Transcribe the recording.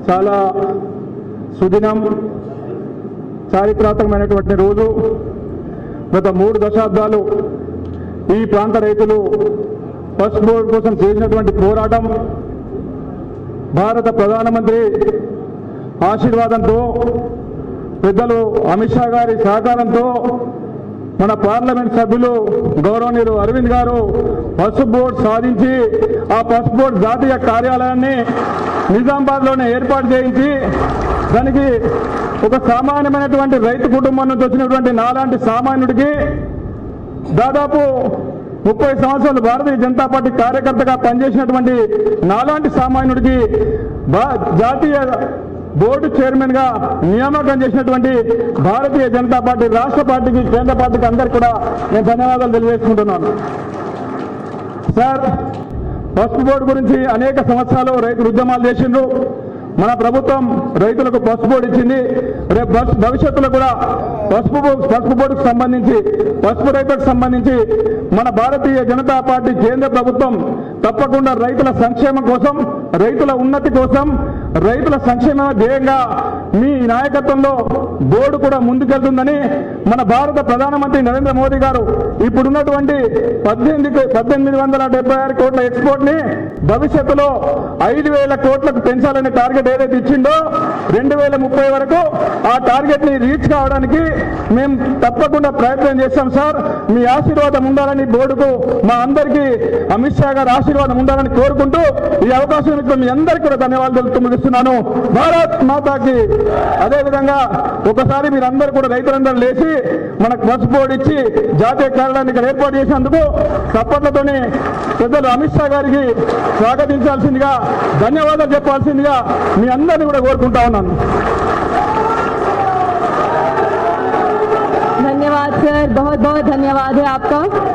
చాలా సుదినం, చారిత్రాత్మకమైనటువంటి రోజు. గత 3 దశాబ్దాలు ఈ ప్రాంత రైతులు పసుపు బోర్డు కోసం చేసినటువంటి పోరాటం భారత ప్రధానమంత్రి ఆశీర్వాదంతో, పెద్దలు అమిత్ షా గారి సహకారంతో, మన పార్లమెంట్ సభ్యులు గౌరవనీయులు అరవింద్ గారు పసుపు బోర్డు సాధించి ఆ పసుపు బోర్డు జాతీయ కార్యాలయాన్ని నిజామాబాద్లోనే ఏర్పాటు చేయించి దానికి ఒక సామాన్యమైనటువంటి రైతు కుటుంబం నుంచి వచ్చినటువంటి నాలాంటి సామాన్యుడికి దాదాపు 30 సంవత్సరాలు భారతీయ జనతా పార్టీ కార్యకర్తగా పనిచేసినటువంటి నాలాంటి సామాన్యుడికి జాతీయ బోర్డు చైర్మన్ గా నియామకం చేసినటువంటి భారతీయ జనతా పార్టీ రాష్ట్ర పార్టీకి, కేంద్ర పార్టీకి అందరికీ కూడా నేను ధన్యవాదాలు తెలియజేసుకుంటున్నాను. సార్, పసుపు బోర్డు గురించి అనేక సంవత్సరాలు రైతులు ఉద్యమాలు చేసిండ్రు. మన ప్రభుత్వం రైతులకు పసుపు బోర్డు ఇచ్చింది. రేపు భవిష్యత్తులో కూడా పసుపు బోర్డుకు సంబంధించి, పసుపు రైతులకు సంబంధించి మన భారతీయ జనతా పార్టీ కేంద్ర ప్రభుత్వం తప్పకుండా రైతుల సంక్షేమం కోసం, రైతుల ఉన్నతి కోసం, రైతుల సంక్షేమ ధ్యేయంగా మీ నాయకత్వంలో బోర్డు కూడా ముందుకెళ్తుందని మన భారత ప్రధానమంత్రి నరేంద్ర మోదీ గారు ఇప్పుడున్నటువంటి 1876 కోట్ల ఎక్స్పోర్ట్ ని భవిష్యత్తులో 5,000 కోట్లకు పెంచాలనే టార్గెట్ ఏదైతే ఇచ్చిందో 2030 వరకు ఆ టార్గెట్ ని రీచ్ కావడానికి మేము తప్పకుండా ప్రయత్నం చేస్తాం సార్. మీ ఆశీర్వాదం ఉండాలని బోర్డుకు మా అందరికీ అమిత్ షా గారి ఆశీర్వాదం ఉండాలని కోరుకుంటూ ఈ అవకాశం ఇచ్చిన మీ అందరికీ కూడా ధన్యవాదాలు ముగిస్తున్నాను. భారత్ మాతాకి. అదేవిధంగా ఒకసారి మీరందరూ కూడా రైతులందరూ లేచి మనకు పసుపు బోర్డు ఇచ్చి జాతీయ కార్యాలయాన్ని ఇక్కడ ఏర్పాటు చేసినందుకు చప్పట్లతోనే పెద్దలు అమిత్ షా గారికి స్వాగతించాల్సిందిగా, ధన్యవాదాలు చెప్పాల్సిందిగా మీ అందరినీ కూడా కోరుకుంటా ఉన్నాను. धन्यवाद सर, बहुत बहुत धन्यवाद है आपका।